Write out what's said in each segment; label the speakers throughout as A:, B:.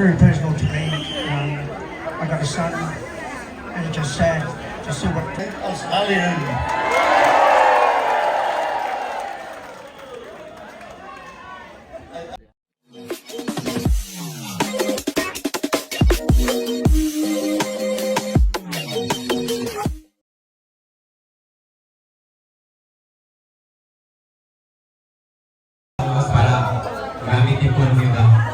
A: Very personal to me. I got a son, and it's just sad to see what Australian.
B: Para gamitin po nila.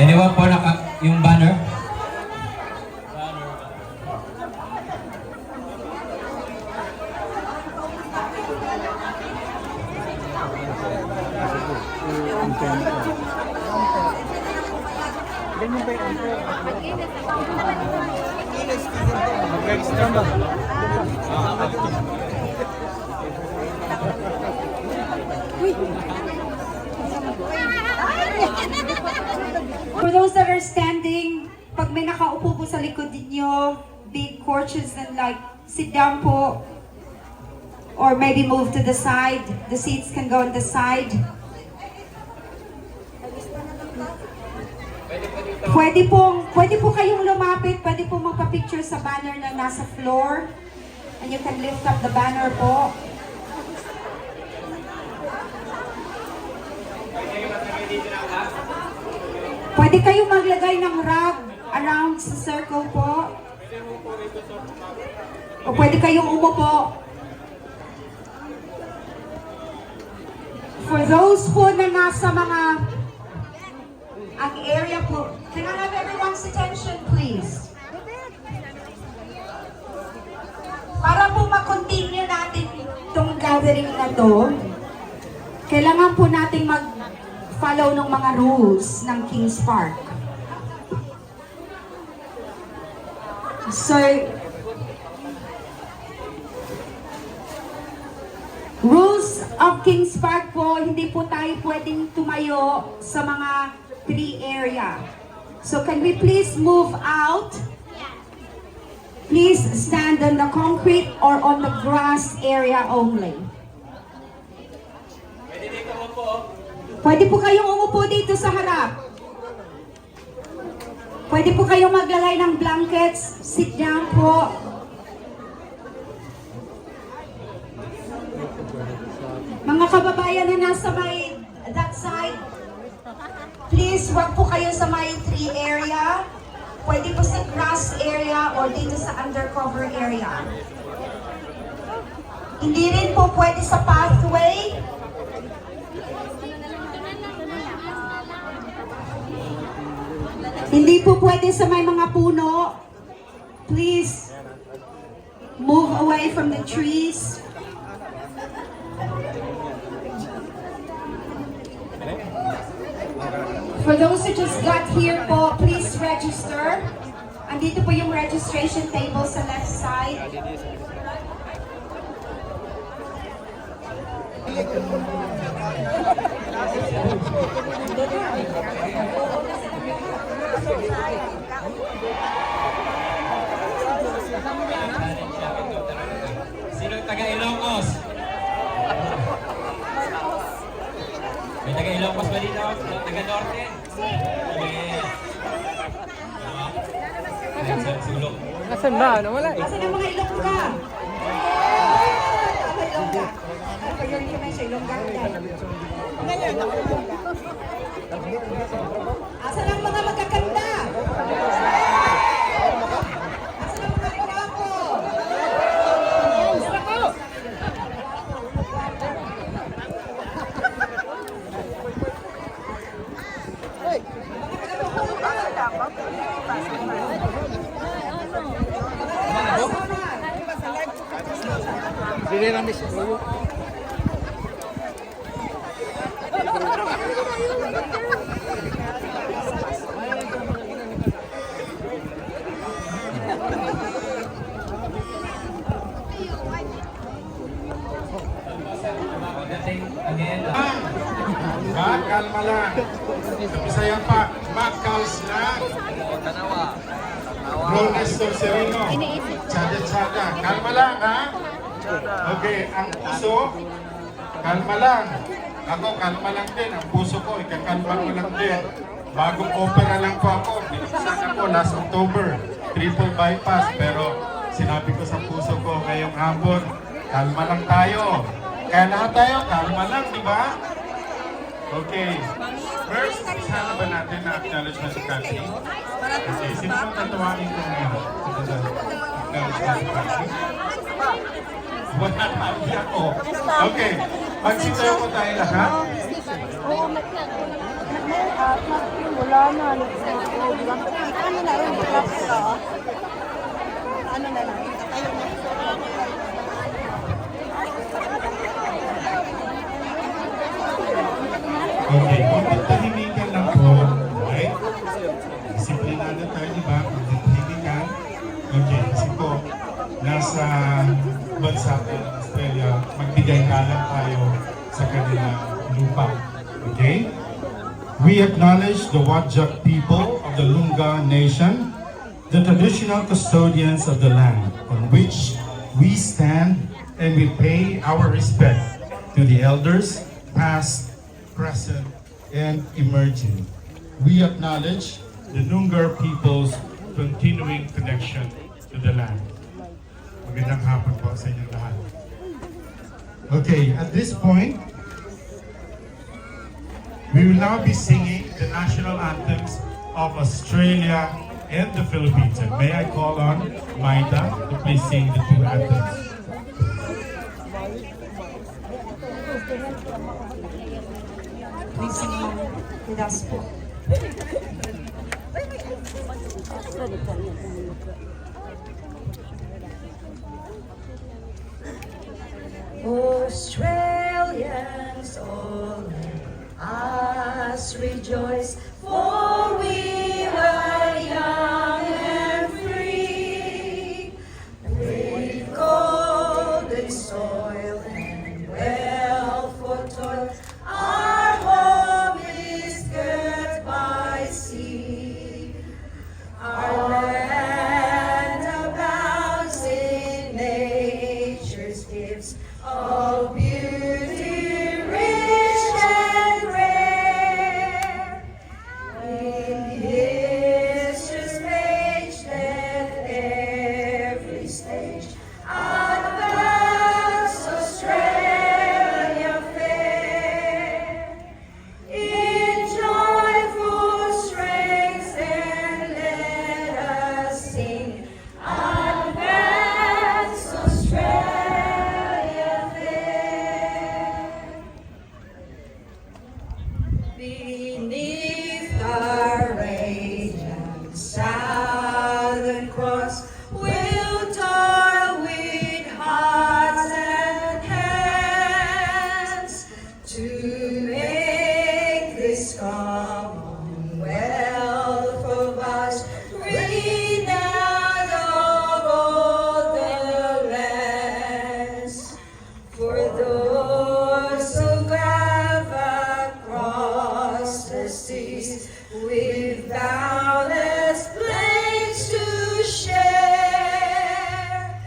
B: Anyone po yung banner?
C: For those that are standing, pag may nakaupo po sa likod ninyo, big porches and like sit down po or maybe move to the side. The seats can go on the side. Pwede po kayong lumapit, pwede po magpa-picture sa banner na nasa floor. And you can lift up the banner po. Pwede kayong maglagay ng rug around sa circle po. O pwede kayong umupo. For those po na nasa mga ang area po, can I have everyone's attention please? Para po ma-continue natin itong gathering na to, kailangan po nating mag-follow ng mga rules ng Kings Park. So, rules of Kings Park po, hindi po tayo pwedeng tumayo sa mga tree area. So can we please move out? Please stand on the concrete or on the grass area only. Pwede po kayong umupo dito sa harap. Pwede po kayong maglagay ng blankets. Sit down po. Mga kababayan na nasa may that side, please wag po kayo sa may tree area. Pwede po sa grass area or dito sa undercover area. Hindi rin po pwede sa pathway. Hindi po pwede sa may mga puno. Please move away from the trees. For those who just got here po, please register. Andito po yung registration table sa left side.
B: Sino taga Ilocos? May taga Ilocos ba dito? Taga Norte? Yes. Sulok.
D: Nasaan ba? Nawala eh.
C: Asan ang mga Ilongga? Ilongga. Pagyan ko na siya, Ilongga. Asan ang mga magkakanda? Asan ang mga gwapo? Gusto ko!
D: Dili lang miss.
E: Kalma lang. Bisaya pa. Bakals na. Bro Nestor Sereno. Tsada-tsada. Kalma lang ha. Okay, ang puso, kalma lang. Ako, kalma lang din. Ang puso ko, ikakalma ko lang din. Bagong opera lang po ako. Binuksan ako last October. Triple bypass. Pero sinabi ko sa puso ko ngayong hapon, kalma lang tayo. Kaya lahat tayo, kalma lang, di ba? Okay. First, sana ba natin na-acknowledge na si Cathy? Okay, sino bang tatawain ko ngayon? Acknowledge na si Cathy? Wala tayo ako. Okay. Magsitayo ko tayo lahat.
F: Wala na. Ano na rin? Ano na lang? Tayo na.
E: Okay. Konting tahimikan lang po. Okay? Disiplinado tayo, di ba? Konting tahimikan. Okay. Kasi po, nasa bansa tayo ng Australia, magbigay kalang tayo sa kanilang lupa. Okay? We acknowledge the Whadjuk people of the Lunga Nation, the traditional custodians of the land on which we stand, and we pay our respect to the elders, past, present, and emerging. We acknowledge the Noongar people's continuing connection to the land. Magandang hapon po sa inyong lahat. Okay, at this point, we will now be singing the national anthems of Australia and the Philippines. And may I call on Maida to please sing the two anthems.
C: Please sing along with us po. Australians all let us rejoice, for we are young and free, with golden soil and wealth for toil. Our home is girt by sea. Our land abounds in nature's gifts of beauty rich and rare. In history's page, let every stage advance Australia fair. In joyful strains, then let us sing, advance Australia fair. Beneath the radiant Southern Cross, we'll toil with hearts and hands to make this Commonwealth of ours renowned of all the lands. For those who have across the seas with boundless plains to share,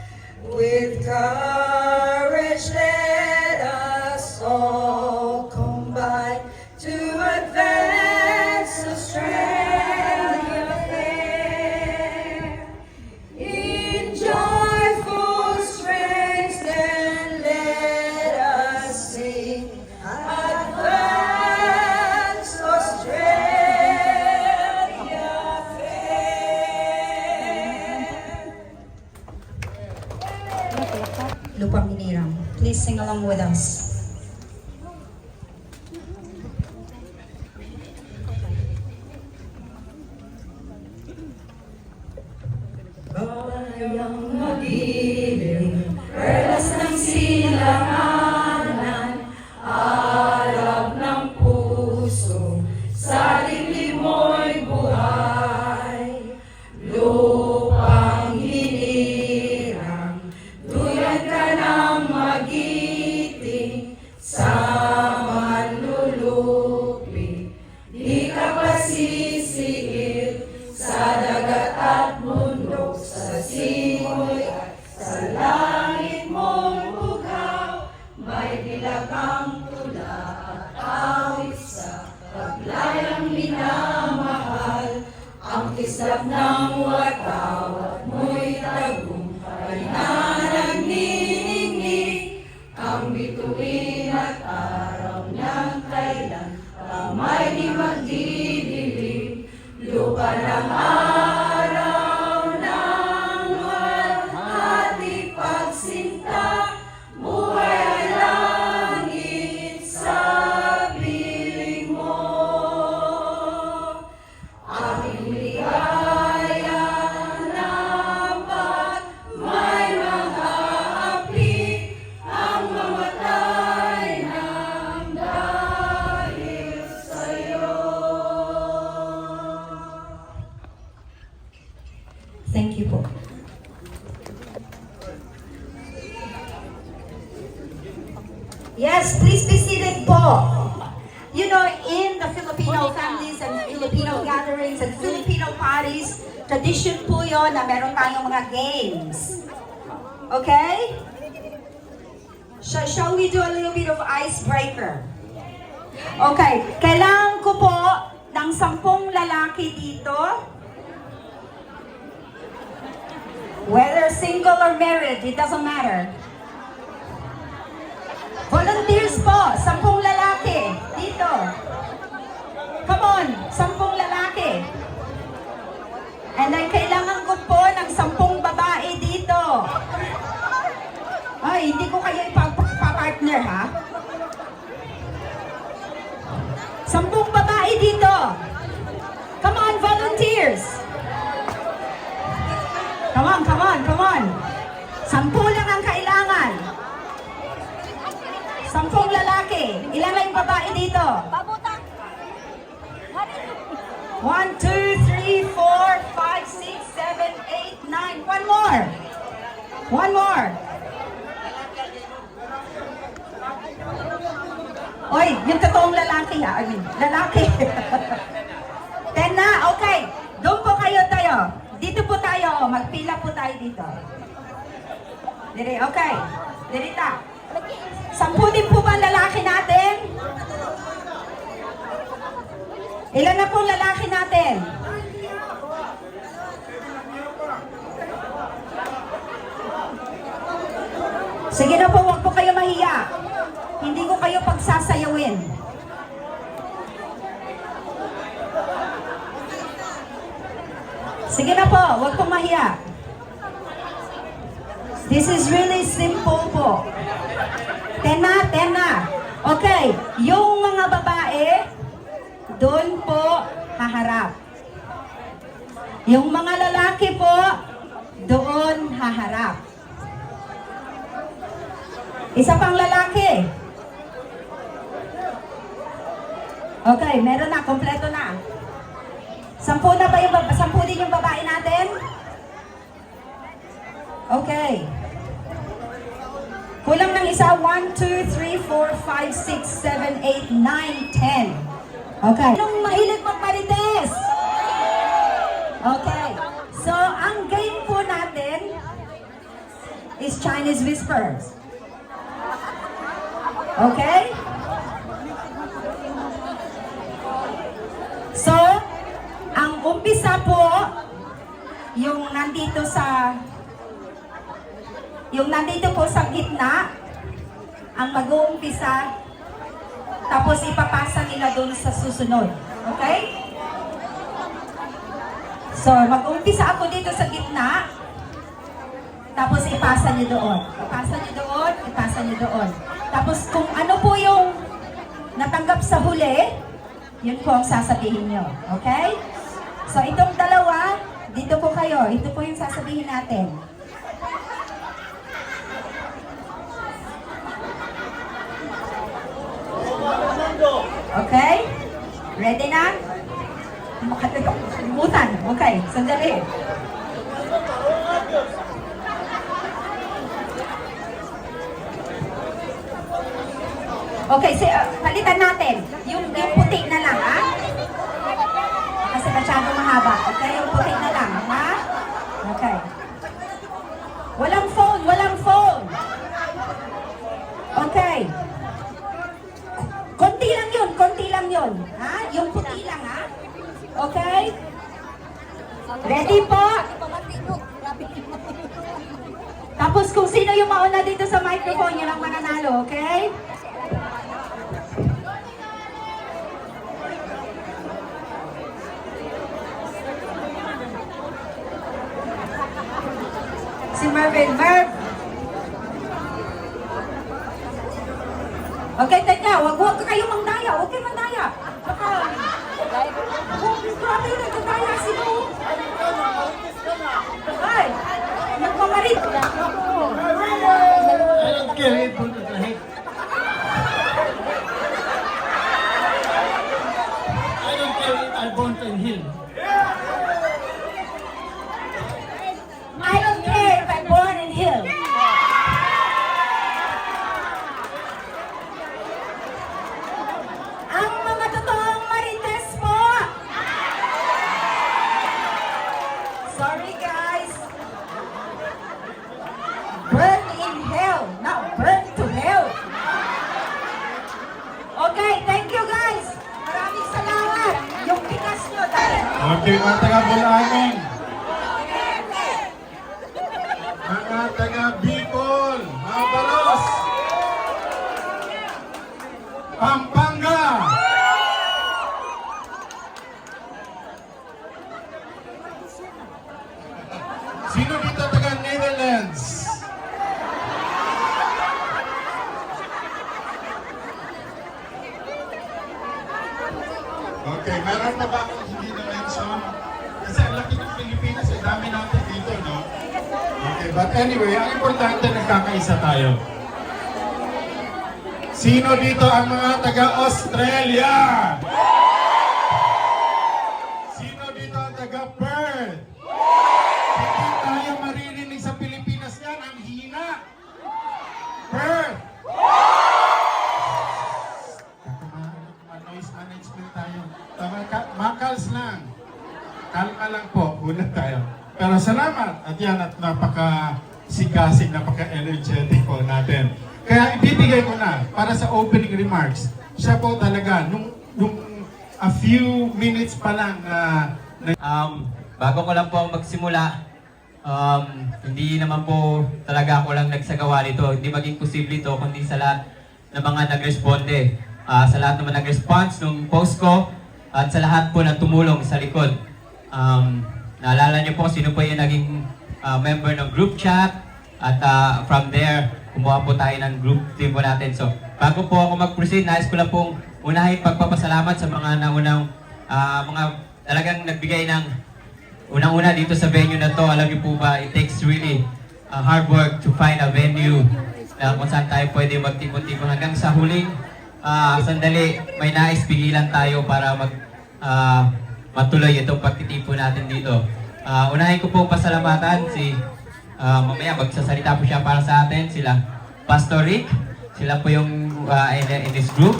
C: with courage let us all combine to advance Australia fair. In joyful strains, then let us sing, advance Australia fair. Lupang Iniram, please sing along with us. Bayang magiling, perlas ng silanganan, arap ng puso, sa dibdib mo'y buhay. Lupang hinirang, duyan ka ng magiting, Yes, please be seated po. You know, in the Filipino families and Filipino gatherings and Filipino parties, tradition po yun na meron tayong mga games. Okay? So, shall we do a little bit of icebreaker? Okay, kailangan ko po ng 10 lalaki dito. Whether single or married, it doesn't matter. Volunteers po, 10 lalaki dito. Come on, 10 lalaki. And then kailangan ko po ng 10 babae dito. Ay, hindi ko kayo ipapartner ha. 10 babae dito. Come on, volunteers. Come on, come on, come on. 10 lang ang kailangan. 10 lalaki. Ilan lang yung babae dito? 1, 2, 3, 4, 5, 6, 7, 8, 9. One more. One more. Oy, yung totoong lalaki ha. I mean, lalaki. 10 na. Okay. Doon po kayo tayo. Dito po tayo. Magpila po tayo dito. Dire, okay. Dirita. 10 din po ba ang lalaki natin? Ilan na po ang lalaki natin? Sige na po, huwag po kayo mahiya. Hindi ko kayo pagsasayawin. Sige na po, huwag po mahiya. This is really simple po. 10 na, 10 na. Okay, yung mga babae, doon po haharap. Yung mga lalaki po, doon haharap. Isa pang lalaki. Okay, meron na, kompleto na. 10 na ba yung 10 din yung babae natin? Okay. Kulang ng isa, 1, 2, 3, 4, 5, 6, 7, 8, 9, 10. Okay. Anong mahilig magmarites? Okay. So, ang game po natin is Chinese Whispers. Okay? So, ang umpisa po, yung nandito po sa gitna, ang mag-uumpisa, tapos ipapasa nila doon sa susunod. Okay? So, mag-uumpisa ako dito sa gitna, tapos ipasa niyo doon. Ipasa niyo doon, ipasa niyo doon. Tapos kung ano po yung natanggap sa huli, yun po ang sasabihin nyo. Okay? So, itong dalawa, dito po kayo. Ito po yung sasabihin natin. Okay? Ready na? Makalimutan. Okay, sandali. Okay, palitan natin. Yung puti na lang, ha? Kasi masyado mahaba. Okay, yung puti na lang, ha? Okay. Walang phone, walang phone. Okay. Konti lang yun. Ha? Yung puti lang, ha? Okay? Ready po? Tapos kung sino yung mauna dito sa microphone, yun ang mananalo, okay? Si Merv. Okay, tanya, huwag kayong mandaya. Huwag kayong mandaya. Baka, grabe yun, nagkakaya sino. Ay, nagmamarit.
A: I don't care if you put the head. I don't care if I born in hill.
C: I don't care if I'm born in hill.
E: Mga taga Bulanon. Mga taga Bicol. Mga Balos. Pampanga. Sino dito taga Netherlands? Okay, meron pa ba akong hindi na-mention? Kasi ang laki ng Pilipinas, ang dami natin dito, no? Okay, but anyway, ang importante, nagkakaisa tayo. Sino dito ang mga taga-Australia? Sino dito ang taga-Perth? Hindi tayo maririnig sa Pilipinas yan, ang hina. Perth! Noise management tayo. Makals lang. Kalma lang po. Una tayo. Pero salamat. At yan, at napaka-sigasig, napaka-energetic po natin. Kaya ibibigay ko na para sa opening remarks. Siya po talaga, nung a few minutes pa lang
B: Bago ko lang po magsimula, hindi naman po talaga ako lang nagsagawa nito. Hindi maging posible ito kundi sa lahat ng mga nag-responde. Sa lahat naman nag-response nung post ko at sa lahat po na tumulong sa likod. Naalala niyo po sino po yung naging member ng group chat at from there, kumuha po tayo ng group team po natin. So, bago po ako mag-proceed, nais ko lang pong unahin pagpapasalamat sa mga naunang mga talagang nagbigay ng unang-una dito sa venue na to. Alam niyo po ba, it takes really hard work to find a venue na kung saan tayo pwede magtipon-tipon hanggang sa huling sandali, may nais pigilan tayo para matuloy itong pagtitipon natin dito. Unahin ko pong pasalamatan si mamaya magsasalita po siya para sa atin, sila Pastor Rick, sila po yung in this group,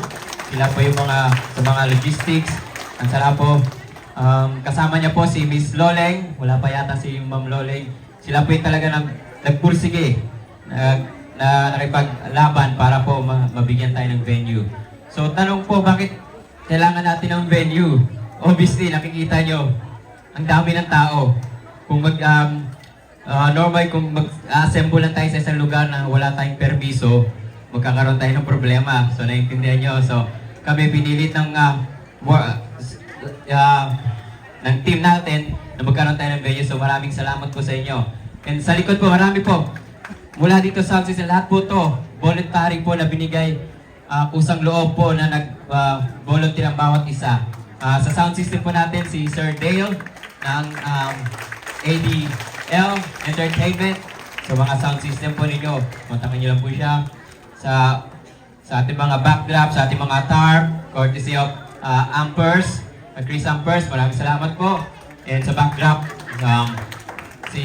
B: sila po yung sa mga logistics. Ang sarap po, kasama niya po si Miss Loleng, wala pa yata si Ma'am Loleng. Sila po yung talaga nagpursige, na nakipaglaban para po mabigyan tayo ng venue. So tanong po, bakit kailangan natin ng venue? Obviously, nakikita nyo, ang dami ng tao. Kung normal, kung mag-assemble lang tayo sa isang lugar na wala tayong permiso, magkakaroon tayo ng problema. So naiintindihan nyo. So kami pinilit ng team natin na magkaroon tayo ng venue. So maraming salamat po sa inyo. And sa likod po, marami po. Mula dito sa lahat po to, voluntary po na binigay, kusang loob po na nag-volunteer ang bawat isa. Sa sound system po natin, si Sir Dale ng ADL Entertainment. So mga sound system po ninyo, kontakin nyo lang po siya. Sa ating mga backdrop, sa ating mga tarp, courtesy of Ampers, Chris Ampers, maraming salamat po. And sa backdrop, si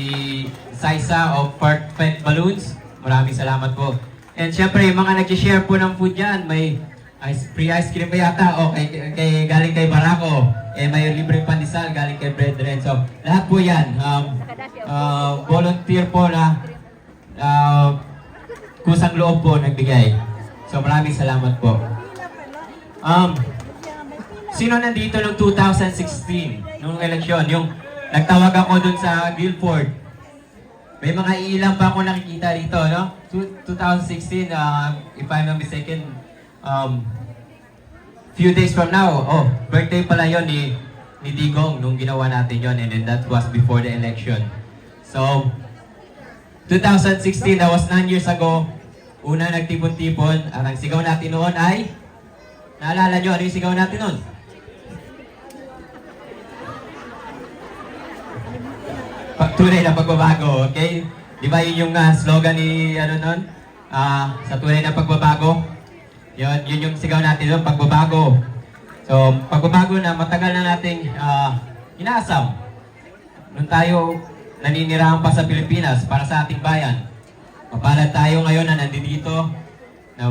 B: Saisa of Perfect Balloons, maraming salamat po. And syempre, yung mga nag-share po ng food dyan, may free ice cream pa yata, o galing kay Barako, may libreng pandesal galing kay Brethren. So, lahat po yan, volunteer po na kusang loob po nagbigay. So, maraming salamat po. Sino nandito noong 2016, nung eleksyon, yung nagtawag ako dun sa Guilford? May mga ilang pa ako nakikita dito, no? 2016, if I'm not mistaken, few days from now, birthday pala yon ni Digong nung ginawa natin yon, and then that was before the election. So, 2016, that was 9 years ago, una nagtipon-tipon, at ang sigaw natin noon ay, naalala nyo, ano yung sigaw natin noon? Tunay na pagbabago, okay? Di ba yun yung slogan ni nun? Sa tunay na pagbabago? Yun yung sigaw natin doon, pagbabago. So, pagbabago na matagal na nating inaasam. Nung tayo naninirahan pa sa Pilipinas para sa ating bayan. Mapalad tayo ngayon na nandito, na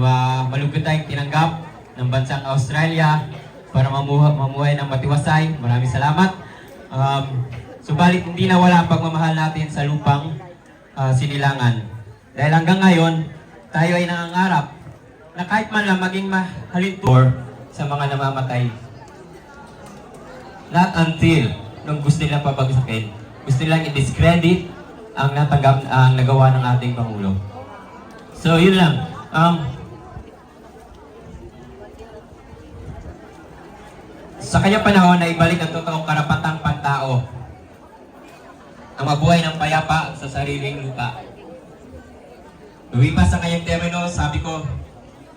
B: malugod tayong tinanggap ng bansang Australia para mamuhay ng matiwasay. Maraming salamat. Subalit hindi nawala ang pagmamahal natin sa lupang sinilangan. Dahil hanggang ngayon, tayo ay nangangarap na kahit man lang maging mahalintor sa mga namamatay. Not until ng gusto nilang papagsakin. Gusto nilang i-discredit ang nagawa ng ating Pangulo. So, yun lang. Sa kanyang panahon na ibalik ang totoong karapatang pantao ang mabuhay ng payapa sa sariling lupa. Lumipas ang kanyang termino, sabi ko,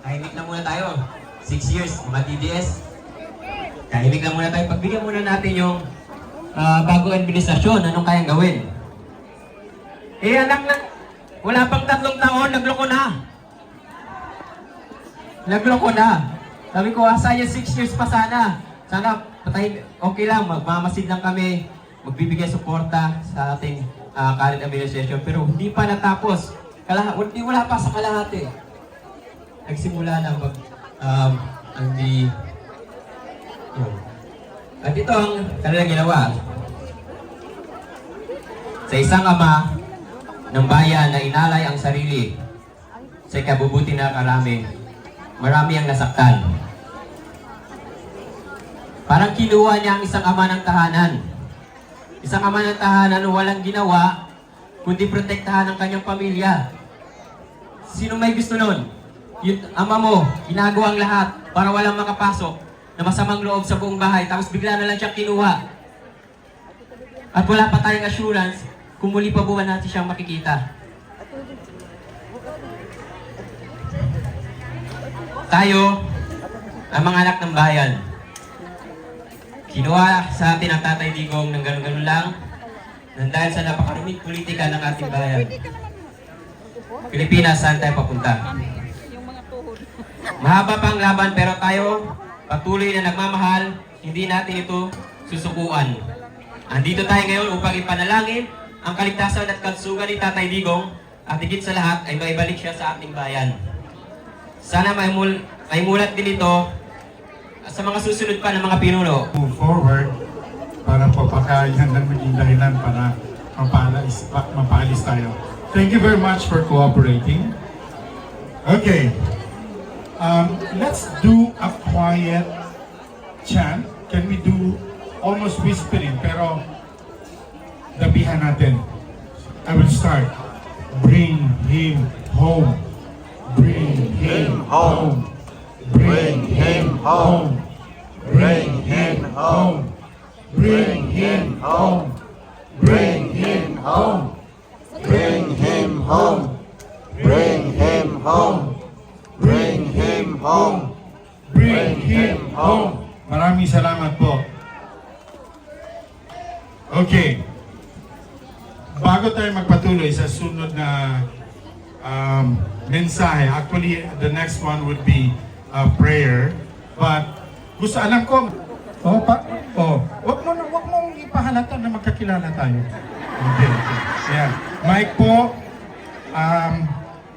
B: tahimik na muna tayo. 6 years, mga DDS. Tahimik na muna tayo. Pagbigyan muna natin yung bagong administrasyon, anong kayang gawin. Eh, wala pang 3 taon, nagloko na. Nagloko na. Sabi ko, sayang 6 years pa sana. Sana, okay lang, magmamasid lang kami, magbibigay suporta sa ating current administration. Pero hindi pa natapos. Wala pa sa kalahati. Nagsimula na At ito ang kanilang ginawa. Sa isang ama ng bayan na inalay ang sarili sa ikabubuti na karami, marami ang nasaktan. Parang kinuha niya ang isang ama ng tahanan. Isang ama ng tahanan na walang ginawa, kundi protektahan ang kanyang pamilya. Sino may gusto nun? Yung ama mo, ginagawa ang lahat para walang makapasok na masamang loob sa buong bahay, tapos bigla na lang siyang kinuha. At wala pa tayong assurance kung muli pa buwan natin siyang makikita. Tayo, ang mga anak ng bayan, kinuha sa atin ang Tatay Digong ng ganun-ganun lang nang dahil sa napakaruming politika ng ating bayan. Pilipinas, saan tayo papunta? Mahaba pang laban pero tayo patuloy na nagmamahal, hindi natin ito susukuan. Andito tayo ngayon upang ipanalangin ang kaligtasan at kalusugan ni Tatay Digong at higit sa lahat ay maibalik siya sa ating bayan. Sana may mulat din ito sa mga susunod pa ng mga pinuno.
E: Move forward para po baka yan ang maging dahilan para mapaalis tayo. Thank you very much for cooperating. Okay. Let's do a quiet chant. Can we do almost whispering pero dabihan natin. I will start. Bring him home. Bring him home. Bring him home. Bring him home. Bring him home. Bring him home. Bring him home. Bring him home. Bring him home. Bring him home. Maraming salamat po. Okay. Bago tayo magpatuloy sa sunod na mensahe, actually the next one would be prayer. But alam ko, wag mong ipahalata na magkakilala tayo. Okay. Yeah. Mike po,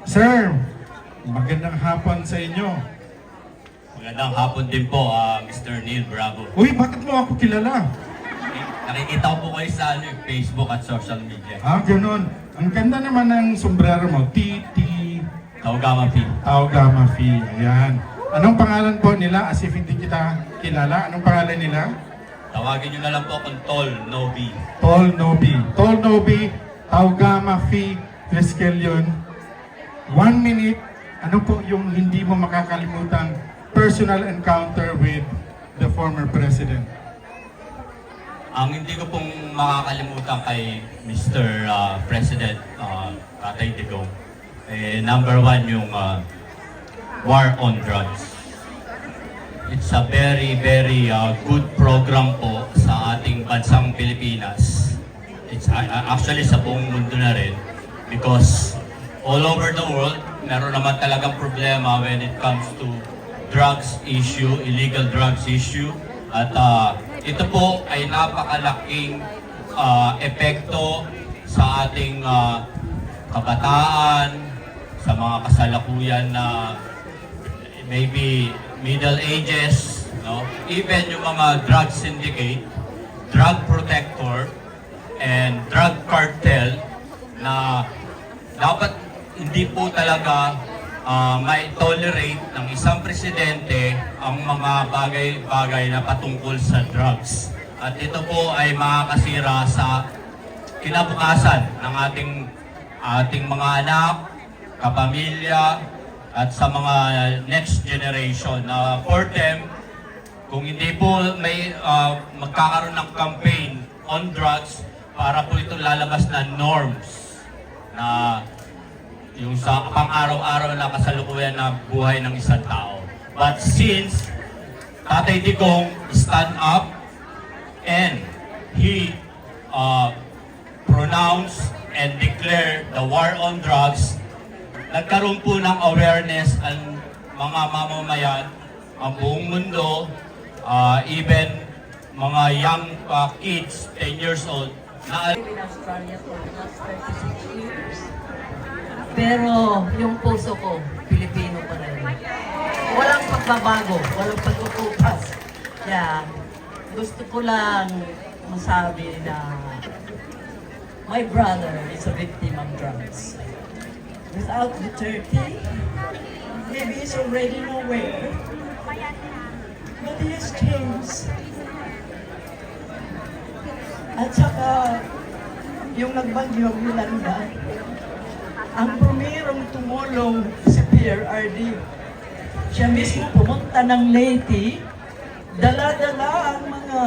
E: sir, magandang hapon sa inyo.
G: Magandang hapon din po, Mr. Neil Bravo.
E: Uy, bakit mo ako kilala?
G: Nakikita ko po kayo sa Facebook at social media.
E: Ganun. Ang ganda naman ng sombrero mo.
G: Taogama P.
E: Taogama Phi. Ayan. Anong pangalan po nila? As if hindi kita kilala. Anong pangalan nila?
G: Tawagin nyo na lang po akong Tol Nobi.
E: Tol Nobi. Tol Nobi, Taogama Phi, Triskelyon. 1 minute. Ano po yung hindi mo makakalimutang personal encounter with the former president?
G: Ang hindi ko pong makakalimutan kay Mr. President Tatay Digong, number 1 yung war on drugs. It's a very, very good program po sa ating bansang Pilipinas. It's actually sa buong mundo na rin because all over the world, meron naman talagang problema when it comes to drugs issue, illegal drugs issue. At ito po ay napakalaking epekto sa ating kabataan, sa mga kasalukuyan na maybe middle ages, no? Even yung mga drug syndicate, drug protector, and drug cartel na dapat hindi po talaga may tolerate ng isang presidente ang mga bagay-bagay na patungkol sa drugs. At ito po ay makakasira sa kinabukasan ng ating mga anak, kapamilya, at sa mga next generation na for them, kung hindi po may magkakaroon ng campaign on drugs para po ito lalabas na norms na yung sa pang-araw-araw na kasalukuyan na buhay ng isang tao. But since Tatay Digong stand up and he pronounced and declared the war on drugs, nagkaroon po ng awareness ang mga mamamayan, ang buong mundo, even mga young kids, 10 years old, na
H: in Australia for the last 36 years. Pero yung puso ko, Pilipino pa rin. Walang pagbabago, walang pagkukupas. Kaya gusto ko lang masabi na my brother is a victim of drugs. Without Duterte, maybe he's already nowhere. But he has changed. At saka, yung nagbagyong Yolanda, ang primerong tumulong si PRRD. Siya mismo pumunta ng Leyte, dala-dala ang mga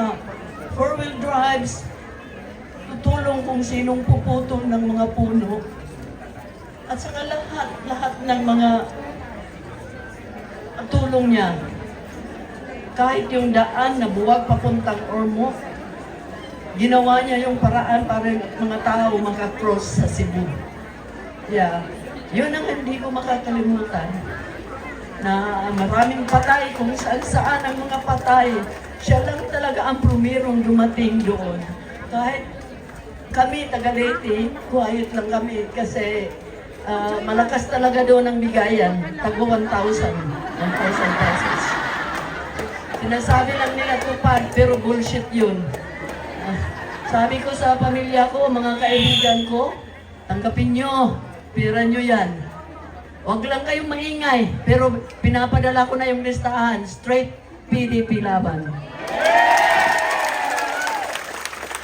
H: four-wheel drives, tutulong kung sinong puputol ng mga puno. At saka lahat ng mga tulong niya. Kahit yung daan na buwag papuntang Ormoc, ginawa niya yung paraan para yung mga tao makakross sa Cebu. Yeah. Yun ang hindi ko makakalimutan. Na maraming patay, kung saan-saan ang mga patay. Siya lang talaga ang primerong dumating doon. Kahit kami, taga-Leyte, quiet lang kami kasi malakas talaga doon ang bigayan. Tago 1,000 pesos. Sinasabi lang nila tupad, pero bullshit yun. Sabi ko sa pamilya ko, mga kaibigan ko, tanggapin nyo, pira nyo yan. Huwag lang kayong maingay, pero pinapadala ko na yung listahan, straight PDP laban.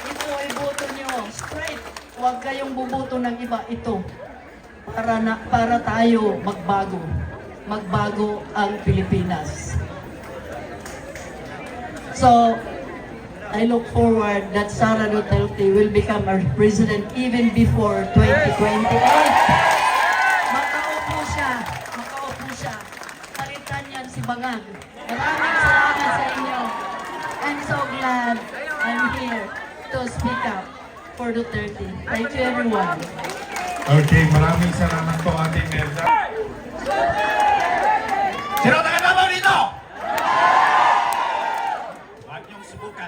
H: Ito ay boto nyo, straight. Huwag kayong buboto ng iba, ito. Para tayo magbago. Magbago ang Pilipinas. So, I look forward that Sara Duterte will become our president even before 2028. Makaupo siya. Palitan yan si Bangag. Maraming salamat sa inyo. I'm so glad I'm here to speak up for Duterte. Thank you everyone.
E: Okay, maraming salamat po ating Merda. Sino taga-Davao dito? Huwag niyong subukan.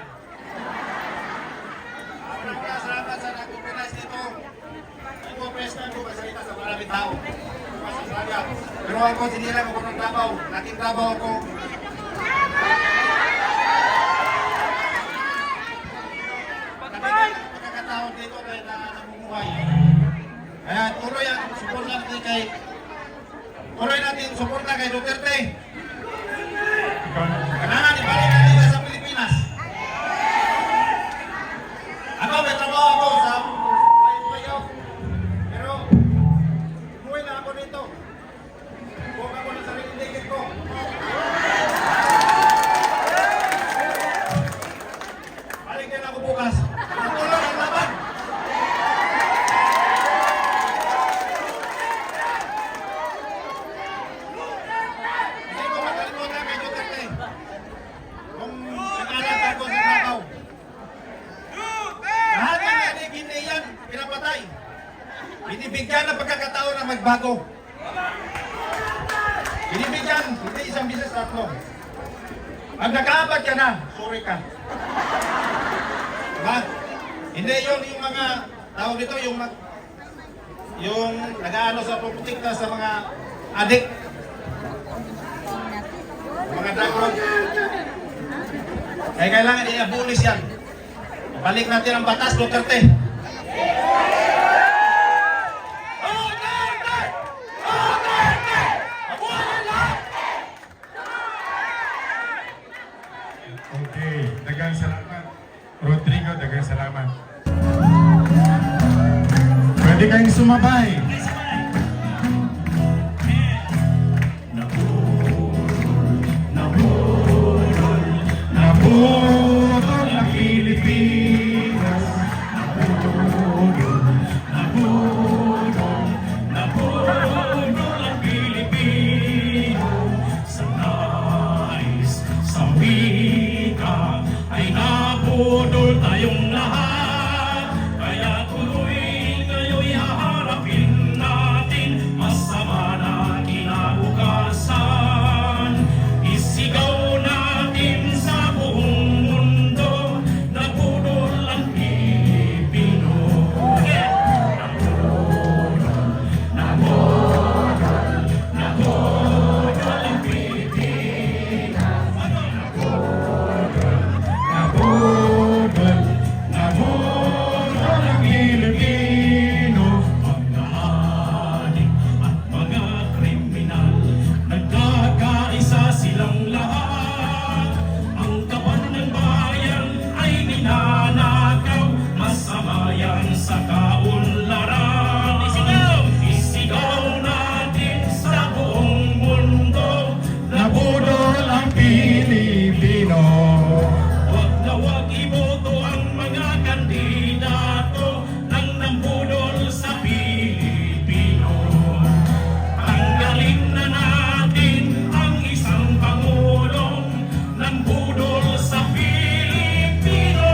E: Maraming salamat sa nag-organize dito. Ito, prestan ko, kasalita sa maraming tao. Pero ako, sinira ko ng Davao. Laking Davao ako. Pagkakataon dito na namumuhay. Kaya tuloy ang suporta natin kay Duterte. Kailangan ibalik natin sa Pilipinas. Ako, may trabaho ako sa payo. Pero, umuwi na ako dito. Huwag ako ng sarili ticket ko. Balik din ako bukas. Tuloy ang laban. Hindi ko makalimutan kay Duterte. Kung nag-alala ko sa Davao. Lahat ng hindi yan pinapatay. Binibigyan ng pagkakataon na magbago. Binibigyan, hindi isang bisis tatlo. Pag nakaabad ka na, sorry ka. Diba? Hindi yun yung mga tawag dito, yung nag-aano sa puputikta sa mga adik. Mga drug lord. Kaya kailangan i-abolish yan. Balik natin ang batas, Duterte. Okay, dagang salamat. salamat. Pwede kayong sumabay. Nabudol ang Pilipinas. Nabudol ang Pilipino. Sa nais, sa wika, ay nabudol tayong lahat. Kaya tuloy ngayo'y haharapin natin masama na kinabukasan. Isigaw natin sa buong mundo, nabudol ang Pilipino. Nabudol ang Pilipinas. Nabudol ang Pilipino. Mga adik at mga kriminal, nagkakaisa silang lahat. Ang kapan ng bayan ay ninanakaw, masama yan sa kaunlaran. Isigaw natin sa buong mundo, nabudol ang Pilipino. Huwag na huwag iboto ang mga kandidato nang nambudol sa Pilipino. Tanggalin na natin ang isang pangulong nambudol sa Pilipino.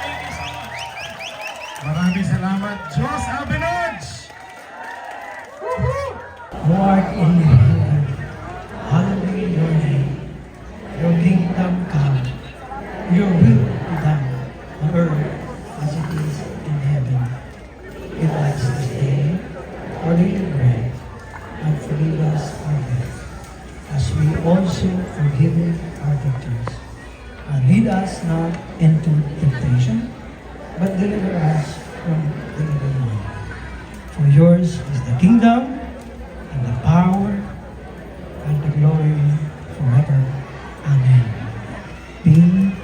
E: Thank you so much. Maraming salamat, Jos Abinoj!
A: Who art in heaven, hallowed be your name. Your kingdom come, your will be done on earth as it is in heaven. Give us this day our daily bread, and forgive us our debt, as we also forgive our debtors. And lead us not into temptation, but deliver us from the evil one. For yours is the kingdom, and the power, and the glory forever. Amen. P-R-R-T.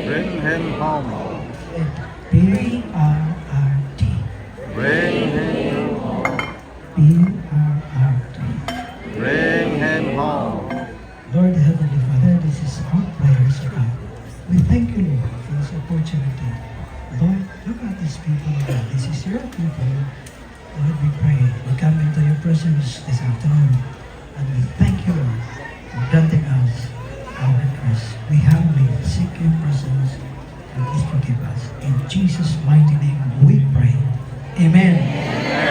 D: Bring him home.
A: P-R-R-T.
D: Bring him home.
A: P-R-R-T.
D: Bring him home.
A: Lord Heavenly Father, this is our prayers, O God. We thank you, Lord, for this opportunity. Lord, look at these people, God. This is your people. Lord, we pray. We come into your presence this afternoon. And we thank you, Lord, for granting us our request. We humbly seek your presence. And please forgive us. In Jesus' mighty name, we pray. Amen.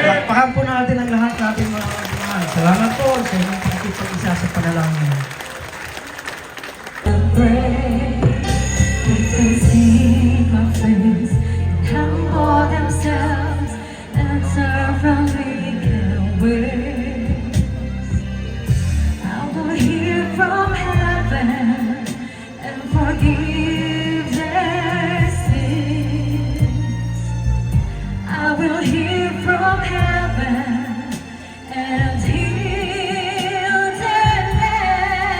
A: Pakpakan po natin ang lahat natin mga kaibigan. Salamat po sa inyong pagkipag-isa sa panalangin.
F: Humble themselves and serve from wicked ways. I will hear from heaven and forgive their sins. I will hear from heaven and heal their land.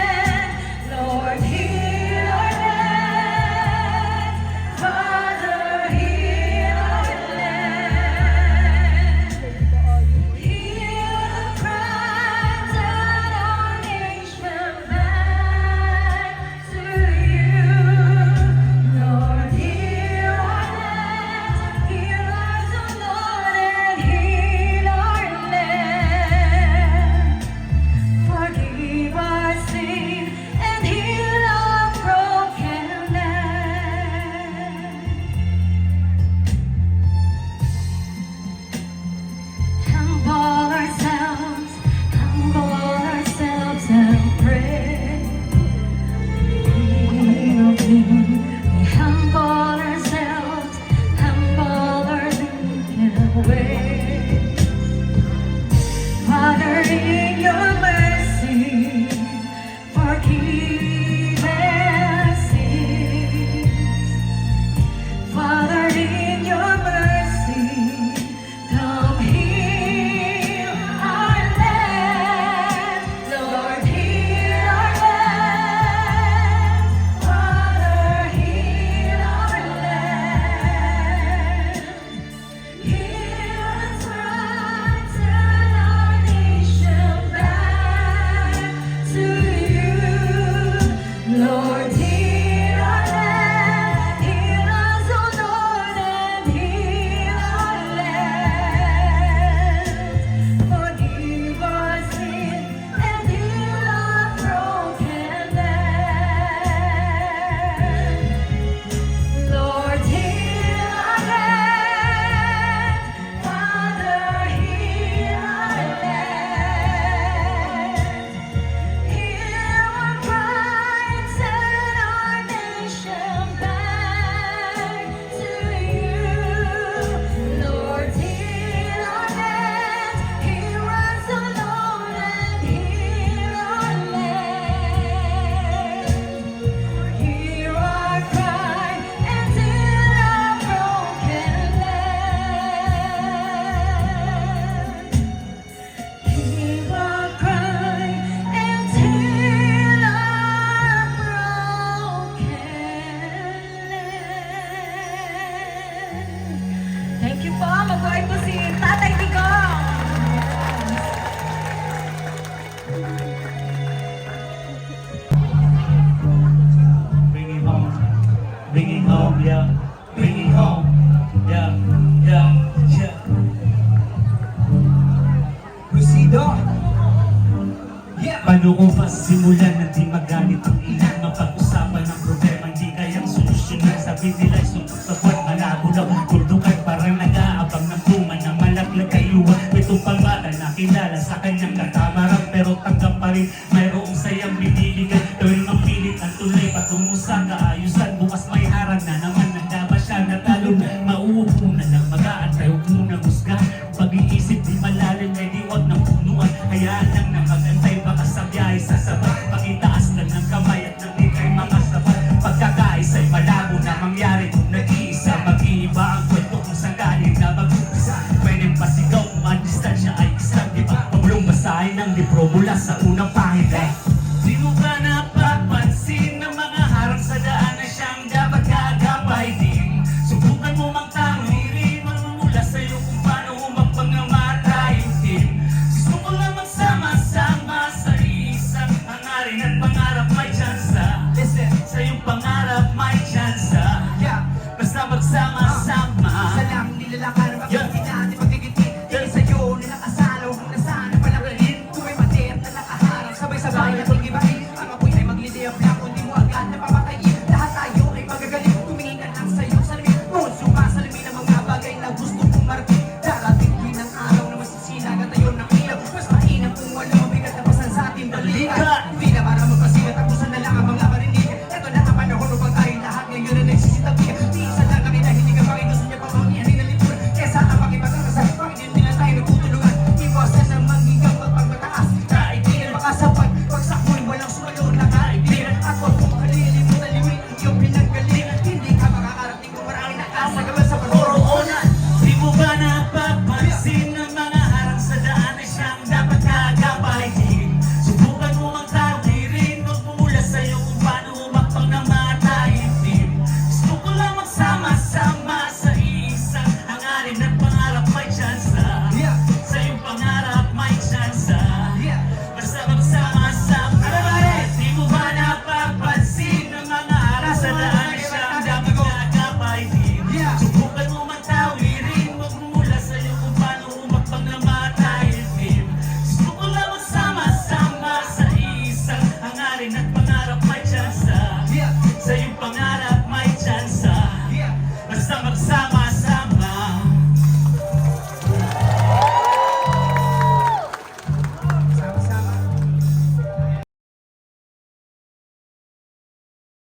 I: Paano ko simulan na di magalit ang ina? Mapag-usapan ng problema, hindi kayang solusyonan. Sabi nila suntok sa buwan, malabo daw. Tuldukan parang nag-aabang ng puma na malaglag kayuwa. Itong pang bata na kilala sa kanyang katamaran, pero tanggap pa rin